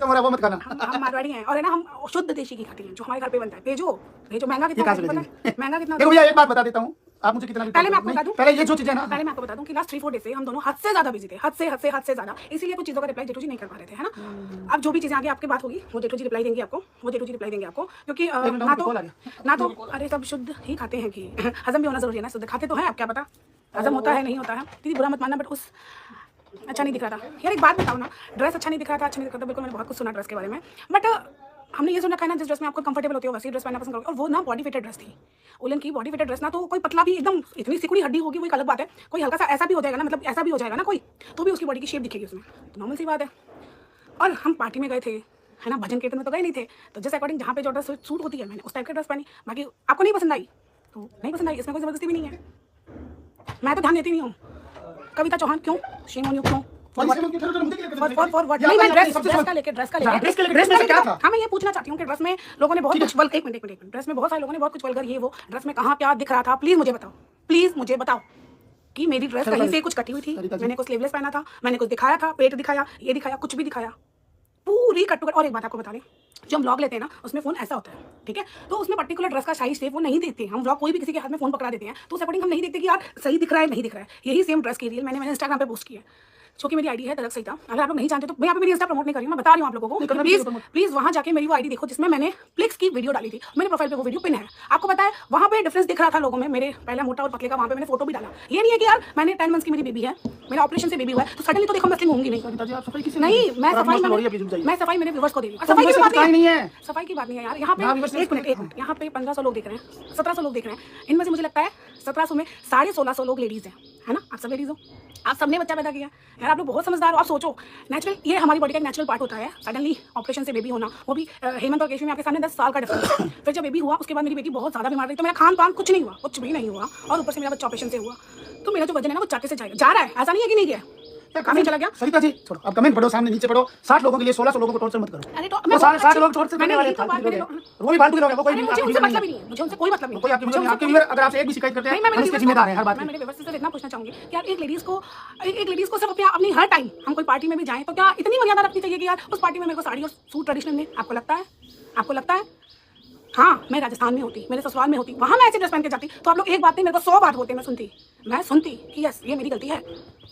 तुम्हारा वो मत खाना। हम मारवाड़ी हैं और है ना, हम शुद्ध देशी घी खाते हैं जो हमारे घर पे बनता है। भेजो भेजो। महंगा ये कितना कहाँ से पता है? महंगा कितना? देखो भैया एक बात बता देता हूँ, आप मुझे कितना पहले मैं आपको बता दूं, पहले ये जो चीजें ना, पहले मैं आपको बता दूं कि लास्ट 3-4 डेज से हम दोनों हद से ज्यादा बिजी थे, हद से ज्यादा। इसीलिए कुछ चीजों का रिप्लाई जेठू जी नहीं कर पा रहे थे, है ना। अब जो भी चीजें आगे आपकी बात होगी वो जेठू जी रिप्लाई देंगे आपको, वो जेठू जी रिप्लाई देंगे आपको, क्योंकि ना तो अरे सब शुद्ध ही खाते हैं कि हजम भी होना जरूरी है ना। शुद्ध खाते तो है, आप क्या पता हजम होता है नहीं होता है। दीदी बुरा मत मानना, बट उस अच्छा नहीं दिख रहा था यार। एक बात बताओ ना, ड्रेस अच्छा नहीं दिख रहा था, अच्छा नहीं दिख रहा था, बिल्कुल मैंने बहुत कुछ सुना ड्रेस के बारे में, बट हमने ये सुना ना जिस ड्रेस में आपको कंफर्टेबल होती है वैसी ड्रेस पहनना पसंद करोगे। और वो ना बॉडी फिटेड ड्रेस थी, उलन की बॉडी फिटेड ड्रेस ना। तो कोई पतला भी एकदम इतनी सिकुड़ी हड्डी होगी वो एक अलग बात है, कोई हल्का सा ऐसा भी हो जाएगा ना, मतलब ऐसा भी हो जाएगा ना कोई, तो भी उसकी बॉडी की शेप दिखेगी उसमें, तो नॉर्मल सी बात है। और हम पार्टी में गए थे, है ना, भजन कीर्तन में तो गए नहीं थे, तो जिस अकॉर्डिंग जहाँ पे जो ड्रेस सूट होती है मैंने उस टाइप की ड्रेस पहनी। बाकी आपको नहीं पसंद आई तो नहीं पसंद आई, इसमें कोई जबरदस्ती भी नहीं है। मैं तो ध्यान देती नहीं हूँ। कविता चौहान क्यों, शेम ऑन यू क्यों, हाँ मैं ये पूछना चाहती हूँ कि ड्रेस में लोगों ने बहुत कुछ बल्कि एक मिनट ड्रेस में बहुत सारे लोगों ने बहुत कुछ बल्कि ये वो ड्रेस में कहाँ क्या दिख रहा था, प्लीज मुझे बताओ कि मेरी ड्रेस कहीं से कुछ कटी हुई थी, मैंने कुछ स्लीवलेस पहना था, मैंने कुछ दिखाया था, पेट दिखाया, ये दिखाया, कुछ भी दिखाया, पूरी कट टू कट। और एक बात आपको बता दें, जो हम व्लॉग लेते हैं ना उसमें फोन ऐसा होता है, ठीक है, तो उसमें पर्टिकुलर ड्रेस का साइज शेप वो नहीं देखते। हम व्लॉग कोई भी किसी के हाथ में फोन पकड़ा देते हैं तो उस अकॉर्डिंग हम नहीं देखते कि यार सही दिख रहा है नहीं दिख रहा है। यही सेम ड्रेस की रील मैंने इंस्टाग्राम पे पोस्ट की है, जो कि मेरी आईडी है दरक सही था। अगर आप लोग नहीं जानते तो मैं यहाँ पे मेरी इंस्टा प्रमोट नहीं कर रही हूँ, मैं बता रही हूँ आप लोगों को। प्लीज वहाँ जाके मेरी वो आईडी देखो जिसमें मैंने फ्लिक्स की वीडियो डाली थी, मेरे प्रोफाइल पे वो वीडियो पिन है। आपको पता है वहाँ पे डिफरेंस दिख रहा था लोगों में, मेरे पहले मोटा और पतले का, वहाँ पे मैंने फोटो भी डाला। ये नहीं है कि यार मैंने 10 मंथ्स की मेरी बेबी है, मेरा ऑपरेशन से बेबी हुआ है तो सडनली तो देखो मसलिंग होंगी नहीं। मैं सफाई मेरे व्यूअर्स को दे रही हूँ। सफाई की बात नहीं है, सफाई की बात नहीं है यार। यहाँ पे एक मिनट, यहाँ पे 1500 लोग देख रहे हैं, 1700 लोग देख रहे हैं, इनमें से मुझे लगता है 1700 में 1650 लोग लेडीज हैं, है ना। आप सब लेडीज हो, आप सबने बच्चा पैदा किया यार, आप लोग बहुत समझदार हो। आप सोचो नेचुरल, ये हमारी बॉडी का एक नेचुरल पार्ट होता है। सडनली ऑपरेशन से बेबी होना, वो भी हेमंत और केशव में आपके सामने 10 साल का डिफरेंस। फिर जब बेबी हुआ उसके बाद मेरी बेटी बहुत ज्यादा बीमार रही, तो मेरा खान पान कुछ नहीं हुआ, कुछ भी नहीं हुआ, और ऊपर से मेरा बच्चा ऑपरेशन से हुआ, तो मेरा जो वजन है ना वो चाटे से जा रहा है। ऐसा नहीं है कि नहीं गया, काफी चला गया। सरिता जी छोड़ो, अब कमेंट पढ़ो, सामने नीचे पढ़ो। 60 लोगों के लिए 1600 लोगों को टॉर्चर मत करो। अरे तो 60 लोग टॉर्चर करने वाले हैं, वो भी फालतू के लोग हैं, वो कोई मुझे उनसे मतलब ही नहीं है, मुझे उनसे कोई मतलब नहीं। कोई आपके व्यूअर अगर आपसे एक भी शिकायत करते हैं मैं इसके जिम्मेदार है हर बात। मैं मेरे व्यूअर्स से इतना पूछना चाहूंगी कि यार एक लेडीज को सिर्फ अपनी हर टाइम हम कोई पार्टी में भी जाएं तो क्या इतनी मर्यादा रखनी चाहिए कि यार उस पार्टी में मेरे को साड़ी और सूट ट्रेडिशनल में, आपको लगता है? हाँ, मैं राजस्थान में होती, मेरे ससुराल में होती, वहाँ मैं ऐसे ड्रेस पहन के जाती तो आप लोग एक बात नहीं मेरे को 100 बात होते, मैं सुनती कि यस ये मेरी गलती है,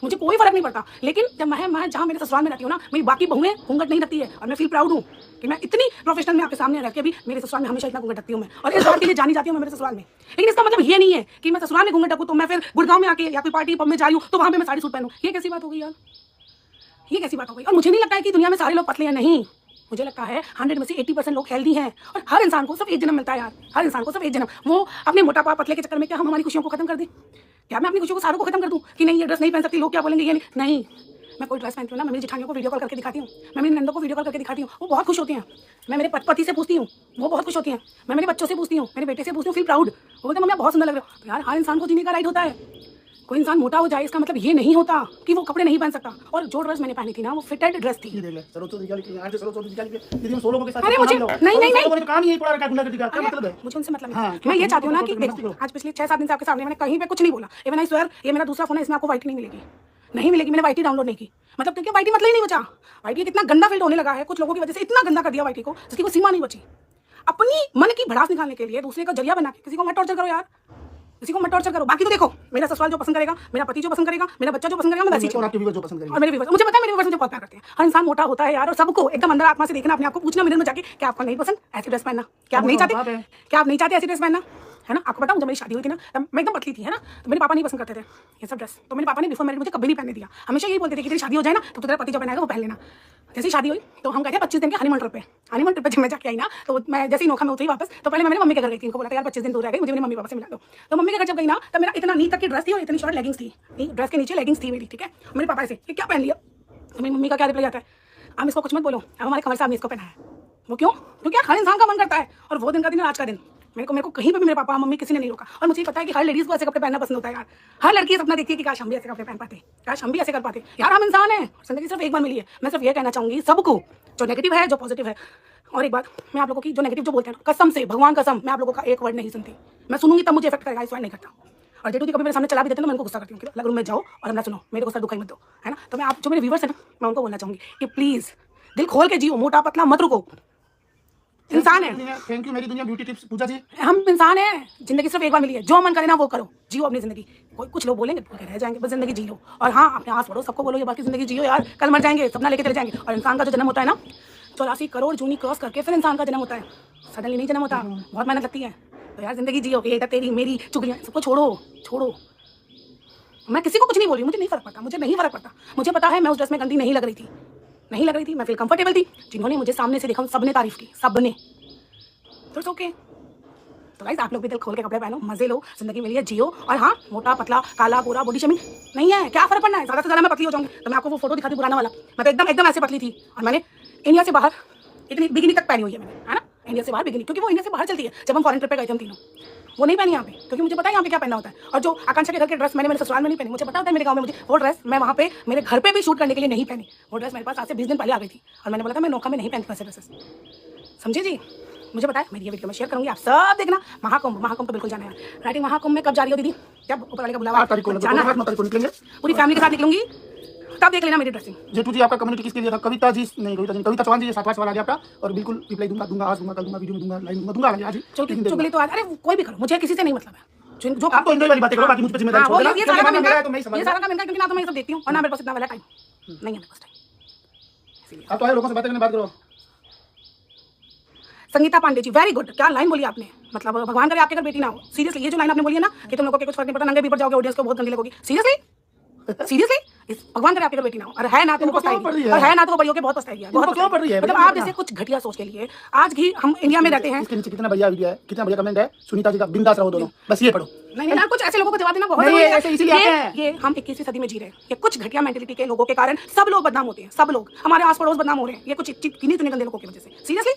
मुझे कोई फर्क नहीं पड़ता। लेकिन जब मैं जहाँ मेरे ससुराल में रहती हूँ ना, मेरी बाकी बहुएं घूंघट नहीं रखती है, और मैं फील प्राउड हूँ कि मैं इतनी प्रोफेशनल में आपके सामने रह के भी मेरे ससुराल में हमेशा इतना घूंघट रखती हूँ मैं, और इस बात के लिए जानी जाती हूँ मैं मेरे ससुराल में। लेकिन इसका मतलब ये नहीं है कि मैं ससुराल में घूंघट रखूँ तो मैं फिर गुड़गांव में आके या कोई पार्टी पब में जा रही हूँ तो वहाँ पे मैं साड़ी सूट पहनूँ। ये कैसी बात हो गई यार, ये कैसी बात हो गई। और मुझे नहीं लगता है कि दुनिया में सारे लोग पतले हैं, नहीं, मुझे लगता है 100 में से 80% लोग हेल्दी हैं। और हर इंसान को सिर्फ एक जन्म मिलता है यार, हर इंसान को सिर्फ एक जन्म। वो अपने मोटापा पतले के चक्कर में क्या हम हमारी खुशियों को खत्म कर दें? क्या मैं अपनी खुशियों को सारों को खत्म कर दूं कि नहीं ये ड्रेस नहीं पहन सकती, लोग क्या बोलेंगे ये नहीं। मैं कोई ड्रेस पहनती हूँ ना, मैं मेरी जेठानियों को वीडियो कॉल करके दिखाती हूँ, मैं मेरी नंदों को वीडियो कॉल करके दिखाती हूँ, वो बहुत खुश होती हैं। मैं मेरे पति से पूछती हूँ, वो बहुत खुश होती हैं। मैं मेरे बच्चों से पूछती हूँ, मेरे बेटे से पूछती हूँ, फील प्राउड, वो बोलते हैं मम्मी आप बहुत सुंदर लग रहे हो। तो यार हर इंसान को जीने का राइट होता है। कोई इंसान मोटा हो जाए इसका मतलब ये नहीं होता कि वो कपड़े नहीं पहन सकता। और जो ड्रेस मैंने पहनी थी ना वो फिटेड ड्रेस थी। अरे मुझे मुझे उनसे मतलब है। मैं ये चाहती हूँ ना कि देखो आज पिछले 6-7 दिन से आपके सामने मैंने कहीं पे कुछ नहीं बोला। इवन आई स्वेयर ये मेरा दूसरा फोन है, इसमें आपको वाईटी नहीं मिलेगी। मैंने वाईटी डाउनलोड नहीं की, मतलब क्योंकि वाईटी मतलब ही नहीं बचा। वाईटी कितना गंदा फील्ड होने लगा है कुछ लोगों की वजह से, इतना गंदा कर दिया वाईटी को जिसकी कोई सीमा नहीं बची। अपनी मन की भड़ास निकालने के लिए दूसरे का जरिया बना के किसी को मत टॉर्चर करो यार, किसी को मत टॉर्चर करो। बाकी तो देखो मेरा ससुराल जो पसंद करेगा, मेरा पति जो पसंद करेगा, मेरा बच्चा जो पसंद करेगा, मैं वैसी और मेरे व्यूअर्स, मुझे पता है मेरे व्यूअर्स मुझे बहुत प्यार करते हैं। हर इंसान मोटा होता है यार, और सबको एकदम अंदर आत्मा से देखना, अपने आप को पूछना मिरर में जाके क्या आपको नहीं पसंद ऐसी ड्रेस पहनना, क्या आप नहीं चाहते ऐसी ड्रेस पहनना, है ना। आपको पता जब मेरी शादी हुई थी ना मैं एकदम पतली थी, है ना, तो मेरे पापा नहीं पसंद करते थे ये सब ड्रेस। तो मेरे पापा ने बिफोर मैरिज मुझे कभी नहीं पहनने दिया, हमेशा यही बोलते थे कि तेरी शादी हो जाए ना तो तेरा पति जो पहनाएगा वो पहन लेना। जैसे शादी हुई तो हम गए थे 25 दिन के हनीमून ट्रिप पे जब मैं जाके आई ना, तो मैं जैसे ही नोखा में उतरी वापस, तो पहले मैं मेरी मम्मी के घर गई थी, उनको बोला था यार 25 दिन दूर रह गई, मुझे मेरी मम्मी पापा से मिला दो। तो मम्मी के घर जब गई ना तो मेरा इतना नी तक की ड्रेस थी और इतनी शॉर्ट लेगिंग्स थी, ड्रेस के नीचे लेगिंग्स थी मेरी, ठीक है। मेरे पापा ऐसे कि क्या पहन लिया, तो मेरी मम्मी का क्या रिप्लाई आता है, अब इसको कुछ मत बोलो, अब हमारे कमर साहब ने इसको पहना है। वो क्यों? क्योंकि हर इंसान का मन करता है, और वो दिन का दिन आज का दिन मेरे को कहीं पे भी मेरे पापा मम्मी किसी ने नहीं रोका। और मुझे पता है कि हर लेडीज को ऐसे कपड़े पहनना पसंद होता है यार, हर लड़की सपना देखती है कि काश हम भी ऐसे कपड़े पहन पाते, काश हम भी ऐसे कर पाते। यार हम इंसान हैं, जिंदगी सिर्फ एक बार मिली है। मैं सिर्फ ये कहना चाहूंगी सबको, जो नेगेटिव है जो पॉजिटिव है। और एक बात मैं आप लोगों की जो नेगेटिव जो बोलते हैं कसम से भगवान कसम मैं आप लोगों का एक वर्ड नहीं सुनती, मैं सुनूंगी तब मुझे इफेक्ट करेगा, इस वर्ड नहीं करता। और जेठू जी कभी मेरे सामने चला भी देते हैं तो मैं उनको गुस्सा करती हूँ कि अलग रूम में जाओ और हमरा सुनो, मेरे को सर दुखाई मत दो, है ना। तो मैं आप जो मेरे व्यूअर्स हैं ना मैं उनको बोलना चाहूँगी कि प्लीज़ दिल खोल के जियो, मोटा पतला मत रुको। इंसान है, थैंक यू मेरी दुनिया ब्यूटी टिप्स पूजा जी। हम इंसान हैं, जिंदगी सिर्फ एक बार मिली है, जो मन करे ना वो करो, जियो अपनी जिंदगी। कोई कुछ लोग बोलेंगे तो रह जाएंगे, बस जिंदगी जी लो। और हाँ, अपने आस पड़ोस सबको बोलो ये बाकी जिंदगी जियो यार, कल मर जाएंगे, सपना लेके चले जाएंगे। और इंसान का जो जन्म होता है ना 84 करोड़ जूनी क्रॉस करके फिर इंसान का जन्म होता है, सडनली नहीं जन्म होता, बहुत मेहनत लगती है। तो यार जिंदगी जियो, ये तेरी मेरी चुगलियां सबको छोड़ो छोड़ो। मैं किसी को कुछ नहीं बोल रही, मुझे नहीं फर्क पड़ता, मुझे नहीं फर्क पड़ता। मुझे पता है मैं उस ड्रेस में गंदी नहीं लग रही थी, नहीं लग रही थी, मैं फील कंफर्टेबल थी। जिन्होंने मुझे सामने से देखा सबने तारीफ की, सबने। तो इट्स ओके। तो गाइस आप लोग भी दिल खोल के कपड़े पहनो, मजे लो, जिंदगी मिली है जियो। और हाँ, मोटा पतला काला गोरा बॉडी शेमिंग नहीं है, क्या फर्क पड़ना है। ज़्यादा से ज़्यादा मैं पतली हो जाऊंगी तो मैं आपको वो फोटो दिखाती पुराना वाला, मैं तो एकदम ऐसे पतली थी। और मैंने इंडिया से बाहर इतनी बिकिनी तक पहनी हुई है मैंने, है ना, इंडिया से बाहर बिकिनी, क्योंकि वो इंडिया से बाहर चलती है। जब हम फॉरेन ट्रिप पे गए थे हम तीनों, वो नहीं पहनी यहाँ पे, क्योंकि मुझे पता है यहाँ पे क्या पहनना होता है। और जो आकांक्षा के घर के ड्रेस मैंने मेरे ससुराल में नहीं पहनी, मुझे पता होता है मेरे गाँव में मुझे वो ड्रेस मैं वहाँ पे मेरे घर पे भी शूट करने के लिए नहीं पहनी। वो ड्रेस मेरे पास आज से 20 दिन पहले आ गई थी और मैंने बोला था मैं नौका में नहीं पहनती वैसे ड्रेसेस, समझे जी। मुझे पता है, मेरी ये वीडियो मैं शेयर करूंगी, आप सब देखना। महाकुंभ तो बिल्कुल जाना है। राइटिंग महाकुंभ में कब जा रही हो दीदी? जब ऊपर वाले का बुलावा जाना है, निकलेंगे पूरी फैमिली के साथ निकलूंगी, तब देख लेना मेरी ड्रेसिंग। जेठू जी आपका कम्युनिटी किसके लिए था? कविता जी नहीं, कविता चौहान जी, 7वां सवाल आ गया आपका, और बिल्कुल रिप्लाई दूंगा आज दूंगा, कल दूंगा, वीडियो में दूंगा, लाइन दूंगा आज ही। चुगली तो आज, अरे कोई भी करो, मुझे किसी से नहीं मतलब है। जो आप तो एंजॉय वाली बातें करो, बाकी मुझ पे जिम्मेदारी छोड़ देना। ये सारा काम मेरा है तो मैं ही संभाल ये सारा काम इनका, क्योंकि ना तो मैं ये सब देखती हूँ और ना मेरे पास इतना वाला टाइम नहीं है मेरे पास टाइम। आप तो आए लोगों से बातें करने, बात करो। संगीता पांडे जी, वेरी गुड, क्या लाइन बोली आपने, मतलब भगवान करे आपके घर बेटी ना हो। सीरियसली ये जो लाइन आपने बोली है ना कि तुम लोगों के कुछ फर्क नहीं पड़ता, नंगे भी पड़ जाओगे, ऑडियंस को बहुत गंदी लगोगी। सीरियसली भगवान करे आपके घर बेटी ना हो, और है ना तो पछताएगी, और है ना तो बड़ी होकर बहुत पछताएगी, बहुत क्यों पड़ रही है? मतलब आप जैसे कुछ घटिया सोच के लिए आज भी हम इंडिया में रहते हैं। इसके नीचे कितना बढ़िया वीडियो है, कितना बढ़िया कमेंट है, सुनीता जी का, बिंदास रहो दोनों, बस ये पढ़ो। नहीं यार, कुछ ऐसे लोगों को जवाब देना बहुत नहीं, जरूरी है। ऐसे इसीलिए आते हैं। ये हम 21वीं सदी में जी रहे हैं, ये कुछ घटिया मेंटेलिटी के लोगों के कारण सब लोग बदनाम होते हैं, सब लोग हमारे आस पड़ोस बदनाम हो रहे हैं, ये कुछ गिने चुने गंदे लोगों की वजह से। सीरियसली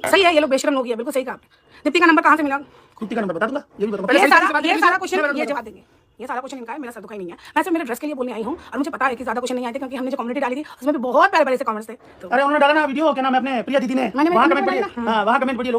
सही है, ये लोग बेशरम लोग हैं, बिल्कुल सही कहा आपने। दीप्ति का नंबर कहाँ से मिला? कुत्ती का नंबर बता दूंगा, ये भी बताऊंगा। ये सारा क्वेश्चन ये जवाब देंगे, ये सारा क्वेश्चन इनका है, मेरा सर दुखाई नहीं है। मैं सिर्फ मेरे ड्रेस के लिए बोलने आई हूँ, और मुझे पता है कि ज्यादा क्वेश्चन नहीं आए थे, क्योंकि हमने जो कम्युनिटी डाली थी उसमें भी बहुत प्यारे से कमेंट्स थे। तो अरे उन्होंने डाला ना वीडियो, क्या नाम है अपने प्रिया दीदी ने, वहाँ कमेंट पढ़िए, हाँ वहाँ कमेंट पढ़िए,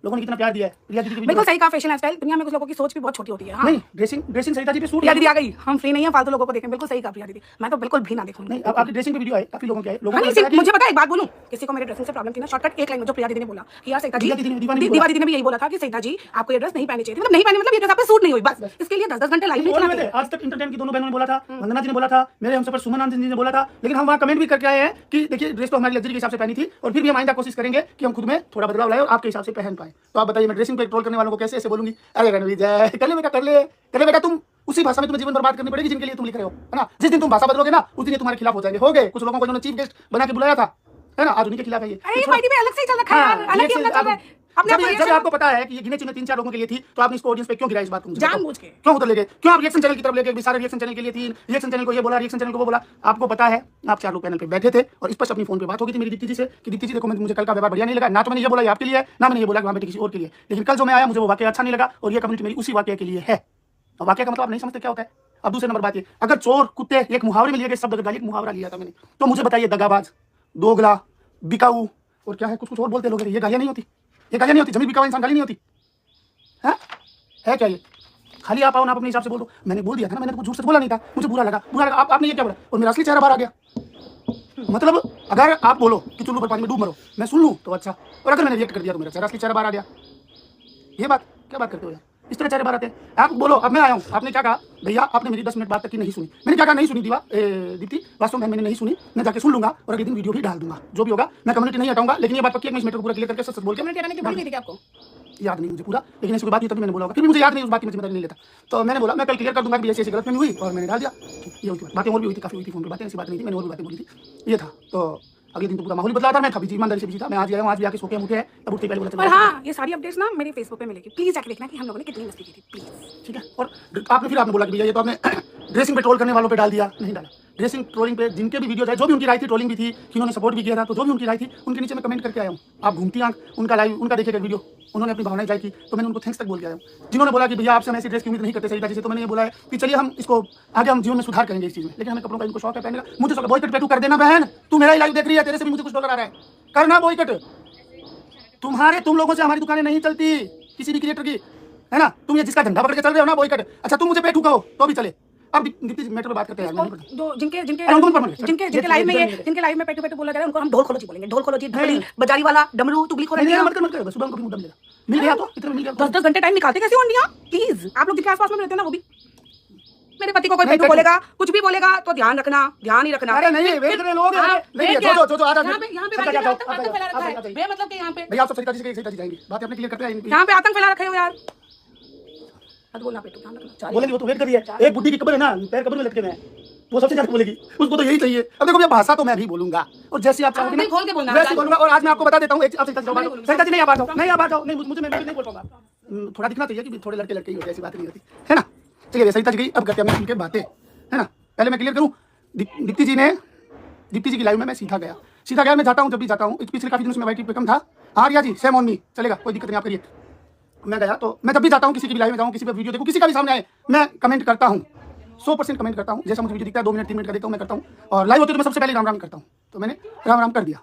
लोगों ने कितना प्यार दिया है प्रिया दीदी की। बिल्कुल सही कहा, फैशन स्टाइल, दुनिया में कुछ लोगों की सोच भी बहुत छोटी होती है। नहीं, ड्रेसिंग सरिता जी पे सूट। प्रिया दीदी आ गई, हम फ्री नहीं है फालतू लोगों को देखें, बिल्कुल सही कहा प्रिया दीदी, मैं तो बिल्कुल भी ना देखूँ। नहीं, अब आपकी ड्रेसिंग पे वीडियो आए, काफी लोगों के आए, मुझे पता है, एक बात बोलूं, किसी को मेरे ड्रेसिंग से प्रॉब्लम थी ना, शॉर्टकट एक लाइन में जो प्रिया दीदी ने बोला कि यार सरिता जी, दीवा दीदी ने भी यही बोला था कि सरिता जी आपको ये ड्रेस नहीं पहननी चाहिए, मतलब नहीं पहनी, मतलब ये ड्रेस आप पे सूट नहीं हुई, बस इसके लिए 10-10 घंटे लाइव नहीं चलाते। आज तक इंटरटेन की दोनों बहनों ने बोला था, वंदना जी ने बोला था, मेरे हमसे पर सुमन जी ने बोला था, लेकिन हम वहाँ कमेंट भी करके आए हैं कि देखिए ड्रेस तो हमारी लग्जरी के हिसाब से पहनी थी, और फिर भी हम आइंदा कोशिश करेंगे कि हम खुद में थोड़ा बदलाव लाए और आपके हिसाब से पहन पाए। तो आप बताइए, मैं ड्रेसिंग पे ट्रोल करने वालों को कैसे ऐसे बोलूंगी? अरे रणवीर जय, कर ले बेटा, तुम उसी भाषा में तुम्हें जीवन बर्बाद करनी पड़ेगी जिनके लिए तुम लिख रहे हो, है ना। जिस दिन तुम भाषा बदलोगे ना, उस दिन तुम्हारे खिलाफ हो जाएंगे। हो गए कुछ लोगों को जिन्होंने चीफ गेस्ट बना के बुलाया था, है ना, आज उन्हीं के खिलाफ है ये। अरे ये पार्टी में अलग से ही चल रखा है यार, अलग ही अपना चल रहा है। जब आपको पता है कि ये गिने चुने 3-4 लोगों के लिए थी, तो आपने इसको ऑडियंस पे क्यों गिराया? इस बात को जानबूझ के क्यों उधर लेके, क्यों आप रिएक्शन चैनल की तरफ लेके? सारे रिएक्शन चैनल के लिए थी, रिएक्शन चैनल को ये बोला, रिएक्शन चैनल को वो बोला। आपको पता है आप 4 लोग पैनल पे बैठे थे और इस पर अपनी फोन पे बात हो गई थी मेरी दीप्ति जी से कि दीप्ति जी देखो, मुझे कल का व्यवहार बढ़िया नहीं लगा, ना तो मैंने ये बोला ये आपके लिए, ना मैंने ये बोला कि वहाँ पे किसी और के लिए, लेकिन कल जो मैं आया मुझे वो वाकया अच्छा नहीं लगा, और ये कम्युनिटी मेरी उसी वाकया के लिए है। और वाकया का मतलब आप नहीं समझते क्या होता है। अब दूसरे नंबर बात ये, अगर चोर कुत्ते एक मुहावरे में लिए गए शब्द, अगर गाली मुहावरा लिया था मैंने, तो मुझे बताइए दगाबाज, दोगला, बिकाऊ और क्या है, कुछ और बोलते लोग, ये गालियाँ नहीं होती, ये गालियाँ नहीं होती। जमीन बिका हुआ इंसान गाली नहीं होती है क्या? ये खाली आप आओ ना, आप अपने हिसाब से बोल दो। मैंने बोल दिया था ना, मैंने तो झूठ से बोला नहीं था, मुझे बुरा लगा। आपने ये क्या बोला और मेरा असली चेहरा बाहर आ गया। मतलब अगर आप बोलो कि चुल्लू पर पानी में डूब मरो, मैं सुन लूँ तो अच्छा, और अगर मैंने रिएक्ट कर दिया तो मेरा असली चेहरा बाहर आ गया। ये बात क्या बात करते हो यार, इस तरह चेहरे बाहर आते हैं। आप बोलो, अब मैं आया हूँ, आपने क्या कहा भैया, आपने मेरी 10 मिनट बात तक की नहीं सुनी। मैंने क्या कहा, नहीं सुनी दीप्ति, वास्तव में मैंने नहीं सुनी, मैं जाके सुन लूंगा और अगले दिन वीडियो भी डाल दूंगा, जो भी होगा। मैं कम्युनिटी नहीं हटाऊंगा, लेकिन ये बात पक्की है, मैं इस मैटर को पूरा क्लियर करके सच बोल के आपको याद नहीं मुझे पूरा, लेकिन ऐसी कोई बात नहीं, तभी मैंने बोला होगा, क्योंकि मुझे याद नहीं, उस बात की जिम्मेदारी नहीं लेता। तो मैंने बोला मैं कल क्लियर कर दूंगा कि ऐसी गलतफहमी हुई और मैंने डाल दिया। ये होती बातें और भी हुई थी, काफी हुई थी फोन पे बातें, ऐसी बात नहीं थी, मैंने और भी बातें बोली थी, ये था। तो अगले दिन तो पूरा माहौल बदला था, मैं कभी ईमानदारी से बिजी था, मैं आज आया हूँ, आज भी आके सो के उठे हैं, तब उठते पहले बोला। और हाँ, ये सारी अपडेट्स ना मेरे फेसबुक पे मिलेगी, प्लीज जाके देखना कि हम लोगों ने कितनी मस्ती की थी, प्लीज, ठीक है। और आपने बोला कि भैया ये तो आपने ड्रेसिंग पे ट्रोल करने वालों पे डाल दिया, नहीं डाला। ड्रेसिंग ट्रोलिंग पे जिनके भी वीडियो है, जो भी उनकी राय थी, ट्रोलिंग भी थी, जिन्होंने सपोर्ट भी किया था, तो जो भी उनकी राय थी उनके नीचे मैं कमेंट करके आया हूँ। आप घूमती आंख उनका लाइव, उनका देखेगा वीडियो, उन्होंने अपनी भावनाएं जाहिर की, तो मैंने उनको थैंक्स तक बोल के आया हूँ। जिन्होंने बोला कि भैया आपसे हम ऐसी ड्रेस की उम्मीद नहीं करते सही तरीके से, तो मैंने ये बोला है कि चलिए हम इसको आगे हम जीवन में सुधार करेंगे इस चीज़ में, लेकिन हमें कपड़ों का इनको शौक है पहनने का। मुझे शौक है, बॉयकट पे तू कर देना बहन, तू मेरा ही लाइव देख रही है, तेरे से भी मुझे कुछ डॉलर आ रहा है, करना बॉयकट। तुम लोगों से हमारी दुकानें नहीं चलती, किसी भी क्रिएटर की, है ना। तुम ये जिसका झंडा पकड़ के चल रहे हो ना बॉयकट, अच्छा तुम मुझे पे ठुकाओ तो भी चले, आप दीप्ति जी मैटर पे बात करते हैं यार, जो जिनके जिनके अरे, उनको मत जिनके जिनके लाइव में ये जिनके लाइव में पेटू पेटू बोला जा रहा है उनको हम ढोल खोलो जी बोलेंगे। ढोल खोलो जी, ढबड़ी बजारी वाला, डमरू, तुगली खोलो। नहीं मत कर मत कर, सुबह उनको भी मुद्दा मिलेगा, मिल गया तो इतना मिल गया तो 10-10 घंटे टाइम निकालते कैसे हो इंडिया? प्लीज आप लोग जिनके आसपास में रहते हैं ना वो भी। मेरे पति को कोई पेटू बोलेगा, कुछ भी बोलेगा तो ध्यान रखना, ध्यान ही रखना। अरे नहीं वेट कर रहे लोग, नहीं जो आ यहाँ पे आतंक फैला रखा है बेमतलब के। यहाँ पे भैया आप सब सरिता जी से सरिता जी जाएंगे, बात अपने क्लियर करते हैं। यहाँ पे आतंक फैला रखे हो यार। मत बोलना पेटू, ध्यान रखना। बोलेंगे वो तो वेट करिए, एक बुड्ढी की कब्र है ना, पैर कब्र में लटके हुए हैं, वो सबसे ज्यादा बोलेगी, उसको तो यही चाहिए। अब देखो भैया भाषा तो मैं भी बोलूंगा और जैसे आप चाहोगे खोल के बोलना वैसे बोलूंगा। और आज मैं आपको बता देता हूँ, आप सरिता जी नहीं आ जाओ, नहीं आ जाओ, नहीं मुझे मैं नहीं बोल पाऊंगा, थोड़ा दिखना चाहिए कि थोड़े लड़के लड़के ही होते, ऐसी बात नहीं होती है ना। चलिए सरिता जी गई, अब करते हैं उनके बातें, है ना। पहले मैं क्लियर करूँ, दीप्ति जी की लाइव में मैं सीधा गया, मैं जाता हूँ जब भी जाता हूँ। पिछले काफी दिनों से मैं वाइटी पे कम था। हाँ रिया जी सेम ऑन मी, चलेगा कोई दिक्कत नहीं, आप करिए। मैं गया तो मैं जब भी जाता हूँ, किसी की भी लाइव में जाऊँ, किसी पे वीडियो देखूँ, किसी का भी सामने आए, मैं कमेंट करता हूँ, 100% कमेंट करता हूँ। जैसा मुझे वीडियो दिखता है 2 मिनट 3 मिनट का देखता हूँ मैं करता हूँ। और लाइव होते तो मैं सबसे पहले राम राम करता हूँ, तो मैंने राम राम कर दिया।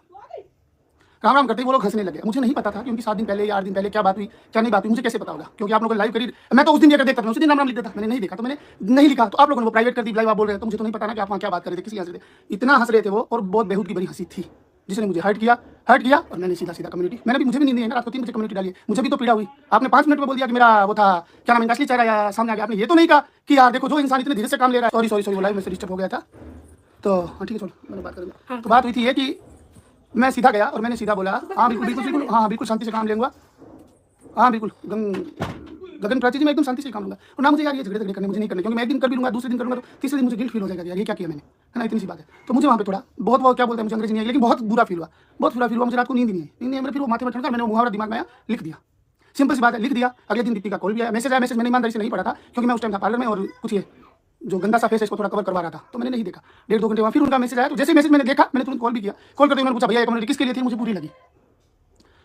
राम राम करते ही वो लोग हंसने लगे। मुझे नहीं पता था कि उनकी 7 दिन पहले या 8 दिन पहले क्या बात हुई क्या नहीं बात हुई, मुझे कैसे पता होगा, क्योंकि आप लोगों को लाइव करी। मैं तो उस दिन जाकर देखता था, उसी दिन राम राम लिख देता। मैंने नहीं देखा तो मैंने नहीं लिखा, तो आप लोगों ने वो प्राइवेट कर दी, लाइव आप बोल रहे थे, तो मुझे तो नहीं पता ना कि आप वहाँ क्या बात कर रहे थे, किसी हंस रहे थे। इतना हंस रहे थे वो, और बहुत बेहूद की बड़ी हंसी थी जिसने मुझे हर्ट किया। और मैंने सीधा कम्युनिटी, मुझे भी नींद नहीं है ना, रात को 3 बजे कम्युनिटी डाली है, मुझे भी तो पीड़ा हुई। आपने 5 मिनट में बोल दिया कि मेरा वो था क्या नाम, इनका असली चेहरा या सामने आ गया। आपने ये तो नहीं कहा कि यार देखो जो इंसान इतने धीरे से काम ले रहा है। सॉरी वो लाइव में से डिस्टर्ब हो गया था, तो हाँ ठीक है छोड़, मैंने बात कर दिया। तो बात हुई थी ये कि मैं सीधा गया और मैंने सीधा बोला हाँ बिल्कुल हाँ बिल्कुल शांति से काम लेंगे, हाँ बिल्कुल गगन प्राची जी मैं एकदम शांति से काम लूंगा। और ना मुझे यार ये झगड़े करने मुझे नहीं करने, क्योंकि मैं एक दिन कर भी लूंगा, दूसरे दिन करूंगा, तो तीसरे दिन मुझे गिल्ट फील हो जाएगा यार ये क्या किया मैंने, है ना, इतनी सी बात है। तो मुझे वहाँ पे थोड़ा बहुत वो क्या बोलते हैं, मुझे अंग्रेजी नहीं आई, लेकिन बहुत बुरा फील हुआ। मुझे रात को नींद नहीं है। फिर वो माथे में ठंडा, मैंने मुहावरा दिमाग में आया, लिख दिया, सिंपल सी बात है, लिख दिया। अगले दिन दीप्ति का कॉल भी आया, मैसेज मैंने ईमानदारी से नहीं पढ़ा था, क्योंकि मैं उस टाइम था पार्लर में और कुछ ये जो गंदा सा फेस है इसको थोड़ा कवर करवा रहा था, तो मैंने नहीं देखा 1.5-2 घंटे वहाँ। फिर उनका मैसेज आया, तो जैसे मैसेज मैंने देखा, मैंने तुरंत कॉल भी किया। कॉल करते हुए मैंने पूछा भैया ये कम्युनिटी किसके लिए थी, मुझे पूरी लगी।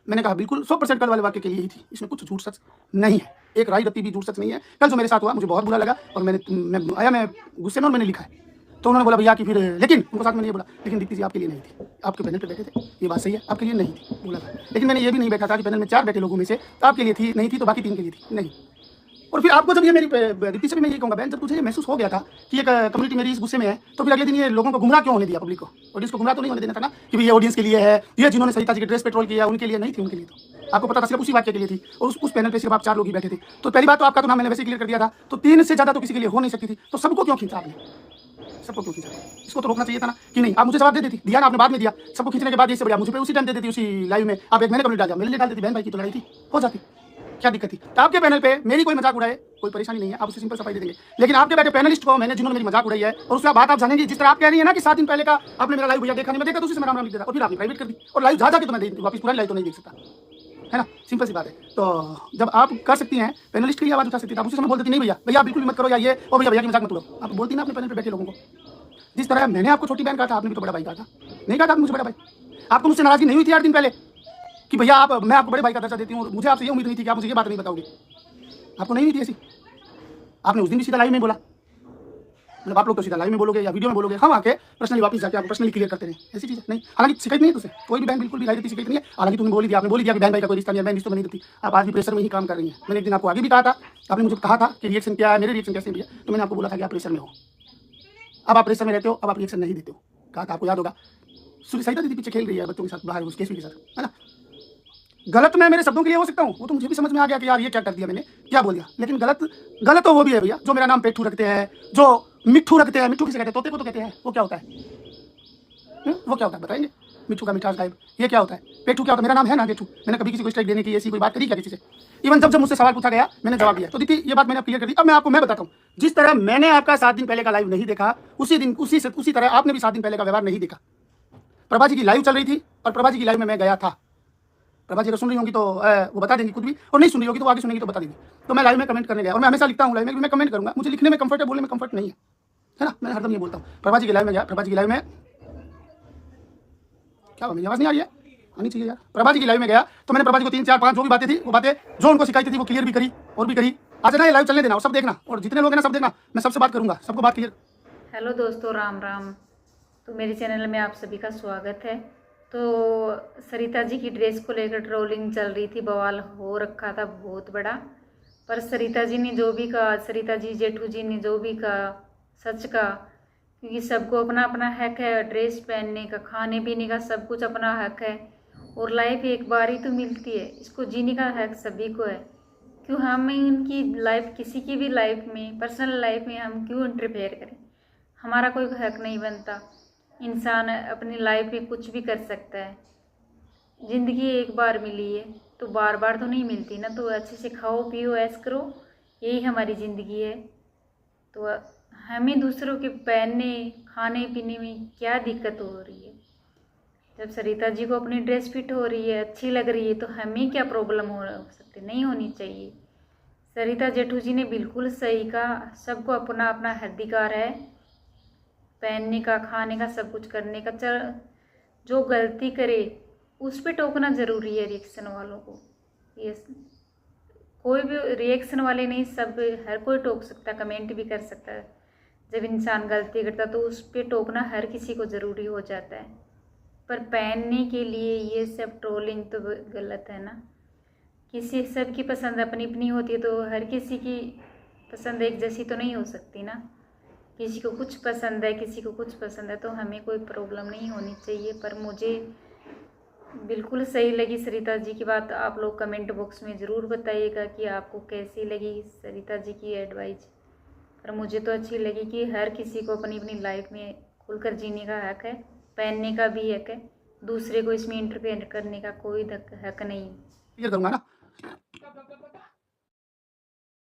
मैंने कहा बिल्कुल 100% कल वाले वाक्य के लिए ही थी, इसमें कुछ झूठ सच नहीं है, एक राई रत्ती भी झूठ सच नहीं है। कल जो मेरे साथ हुआ मुझे बहुत बुरा लगा, और मैं गुस्से में और मैंने लिखा है। तो उन्होंने बोला भैया कि फिर, लेकिन उनको साथ मैंने ये बोला, लेकिन दीप्ति जी आपके लिए नहीं थी, आपके पैनल पे बैठे थे, ये बात सही है, आपके लिए नहीं थी बोला था। लेकिन मैंने ये भी नहीं बैठा था कि पैनल में 4 बैठे लोगों में से तो आपके लिए थी नहीं थी, तो बाकी 3 के लिए थी नहीं। और फिर आपको जब ये मेरी दीप्ति से भी मैं ये कहूँगा बहन, जब तुझे ये महसूस हो गया था कि एक कम्युनिटी मेरी इस गुस्से में है, तो फिर अगले दिन ये लोगों को गुमराह क्यों होने दिया, पब्लिक को, ऑडियंस को गुमराह तो नहीं होने देना था ना कि ये ऑडियंस के लिए है, ये जिन्होंने सरिता जी के ड्रेस पेट्रोल किया उनके लिए नहीं थी, उनके लिए तो आपको पता था सिर्फ उसी वाक्य के लिए थी। और उस पैनल पे सिर्फ आप 4 लोग ही बैठे थे। तो पहली बात तो आपका तो नाम मैंने वैसे क्लियर कर दिया था, तो 3 से ज़्यादा तो किसी के लिए हो नहीं सकती थी, तो सबको क्यों खींचा आपने, सबको क्यों खींचा? इसको तो रोकना चाहिए था ना कि नहीं। आप मुझे जवाब दे देती, दिया ना आपने, बाद में दिया। सबको खींचने के बाद इससे बढ़िया मुझे पे उसी टाइम दे देती, उसी लाइव में आप एक महीने कम्युनिटी डाल दिया, मेरे लिए डाल देती, बहन भाई की तो लड़ाई थी, हो जाती, क्या दिक्कत थी। तो आपके पैनल पे मेरी कोई मजाक उड़ाए कोई परेशानी नहीं है, आप उसे सिंपल सफाई दे देंगे। लेकिन आपके बैठे पैनलिस्ट को मैंने जिन्होंने मेरी मजाक उड़ाई है, और उसका बात आप जानेंगे, जिस तरह आप कह रही है ना कि 7 दिन पहले का आपने मेरा लाइव भैया देखा नहीं, मैं देखा तो उसी से मैं राम राम लिख देता, और फिर आपने प्राइवेट कर दी, और लाइव जा के तो मैं देख वापस पूरा लाइव तो नहीं देख सकता, है ना, सिंपल सी बात है। तो जब आप कर सकती हैं, पैनलिस्ट के लिए आवाज उठा सकती है, आप उसी समय बोल देती नहीं भैया बिल्कुल मत करो, या ये और भैया की मजाक मत उड़ाओ। आप बोलती ना अपने पैनल पे बैठे लोगों को, जिस तरह मैंने आपको छोटी बहन कहा था, आपने भी तो बड़ा भाई कहा था, नहीं कहा था मुझे बड़ा भाई। आपको मुझसे नाराजगी नहीं हुई थी 8 दिन पहले कि भैया मैं आपको बड़े भाई का दर्जा देती हूँ, मुझे आपसे ये उम्मीद नहीं थी कि आप मुझे ये बात नहीं बताओगे, आपको नहीं हुई थी ऐसी। आपने उस दिन भी सीधा लाइव में बोला, मतलब आप लोग तो सीधा लाइव में बोलोगे या वीडियो में बोलोगे, हम आके पर्सनली वापस जाके आपको पर्सनली क्लियर करते रहे, ऐसी चीज़ नहीं। हालांकि शिकायत नहीं है तुझसे, कोई भी बहन बिल्कुल भी लाइव शिकायत नहीं है। हालांकि तुमने बोल दिया, आपने बोल दिया कि बहन भाई का कोई रिश्ता नहीं है, बहन रिश्तों में नहीं देती, आप आज भी प्रेशर में ही काम कर रही हैं। मैंने एक दिन आपको आगे भी कहा था, आपने मुझे कहा था कि रिएक्शन क्या है, मेरे रिएक्शन कैसे दिया, तो मैंने आपको बोला था कि आप प्रेशर में हो। अब आप प्रेशर में रहते हो, अब आप रिएक्शन नहीं देते हो। कहा था आपको याद होगा, सरिता दीदी पीछे खेल रही है बच्चों के साथ बाहर, उस केसवी के साथ, है ना। गलत मैं मेरे शब्दों के लिए हो सकता हूँ, वो तो मुझे भी समझ में आ गया कि यार ये क्या कर दिया मैंने, क्या बोल दिया। लेकिन गलत तो वो भी है भैया जो मेरा नाम पेट्टू रखते हैं, जो मिट्ठू रखते हैं। मिट्ठू किसे कहते हैं, तोते को तो कहते हैं। वो क्या होता है, वो क्या होता है बताएंगे? मिट्ठू का मिठास गायब, ये क्या होता है? पेट्टू क्या होता है? मेरा नाम है ना पेट्टू। मैंने कभी किसी को स्ट्राइक देने की ऐसी कोई बात करी क्या किसी से? इवन जब मुझसे सवाल पूछा गया मैंने जवाब दिया। तो दीदी ये बात मैंने क्लियर कर दी। अब मैं बताता हूँ, जिस तरह मैंने आपका 7 दिन पहले का लाइव नहीं देखा, उसी तरह आपने भी 7 दिन पहले का व्यवहार नहीं देखा। प्रभा जी की लाइव चल रही थी और प्रभा जी की लाइव में मैं गया था। प्रभा जी अगर सुन रही होंगी तो वो बता देंगी खुद भी, और नहीं सुन रही होगी तो आगे सुनेंगी तो बता देंगी। तो मैं लाइव में कमेंट करने गया, और मैं हमेशा लिखता हूँ लाइव में, मैं कमेंट करूँगा। मुझे लिखने में कंफर्ट है, बोलने में कंफर्ट नहीं है ना। मैं हरदम ये बोलता हूँ। प्रभा जी की लाइव में गया, प्रभा जी की लाइव में क्या मेरी आवाज़ नहीं आ रही है? आनी चाहिए यार। प्रभा जी की लाइव में गया तो मैंने प्रभा जी को 3 4 5 जो भी बातें थी, वो बातें जो उनको सिखाई थी वो क्लियर भी करी और भी करी। आज ना ये लाइव चलने देना और सब देखना, और जितने लोग हैं ना सब देखना, मैं सबसे बात करूँगा, सबको बात क्लियर। हेलो दोस्तों, राम राम। तो मेरे चैनल में आप सभी का स्वागत है। तो सरिता जी की ड्रेस को लेकर ट्रोलिंग चल रही थी, बवाल हो रखा था बहुत बड़ा। पर सरिता जी ने जो भी कहा, सरिता जी जेठू जी ने जो भी कहा, सच का, क्योंकि सबको अपना अपना हक है ड्रेस पहनने का, खाने पीने का, सब कुछ अपना हक है। और लाइफ एक बार ही तो मिलती है, इसको जीने का हक सभी को है। क्यों हम उनकी लाइफ, किसी की भी लाइफ में, पर्सनल लाइफ में हम क्यों इंटरफेयर करें? हमारा कोई हक नहीं बनता। इंसान अपनी लाइफ में कुछ भी कर सकता है। ज़िंदगी एक बार मिली है तो बार बार तो नहीं मिलती ना, तो अच्छे से खाओ पियो ऐश करो, यही हमारी ज़िंदगी है। तो हमें दूसरों के पहनने खाने पीने में क्या दिक्कत हो रही है? जब सरिता जी को अपनी ड्रेस फिट हो रही है, अच्छी लग रही है, तो हमें क्या प्रॉब्लम हो सकती? नहीं होनी चाहिए। सरिता जेठू जी ने बिल्कुल सही कहा, सबको अपना अपना अधिकार है पहनने का, खाने का, सब कुछ करने का। जो गलती करे उस पर टोकना ज़रूरी है रिएक्शन वालों को। ये कोई भी रिएक्शन वाले नहीं, सब हर कोई टोक सकता, कमेंट भी कर सकता है। जब इंसान गलती करता तो उस पर टोकना हर किसी को ज़रूरी हो जाता है। पर पहनने के लिए ये सब ट्रोलिंग तो गलत है ना। किसी सबकी पसंद अपनी अपनी होती है, तो हर किसी की पसंद एक जैसी तो नहीं हो सकती ना। किसी को कुछ पसंद है, किसी को कुछ पसंद है, तो हमें कोई प्रॉब्लम नहीं होनी चाहिए। पर मुझे बिल्कुल सही लगी सरिता जी की बात। आप लोग कमेंट बॉक्स में ज़रूर बताइएगा कि आपको कैसी लगी सरिता जी की एडवाइस। पर मुझे तो अच्छी लगी कि हर किसी को अपनी अपनी लाइफ में खुलकर जीने का हक है, पहनने का भी हक है, दूसरे को इसमें इंटरफेयर करने का कोई हक नहीं। क्लियर करूंगा ना।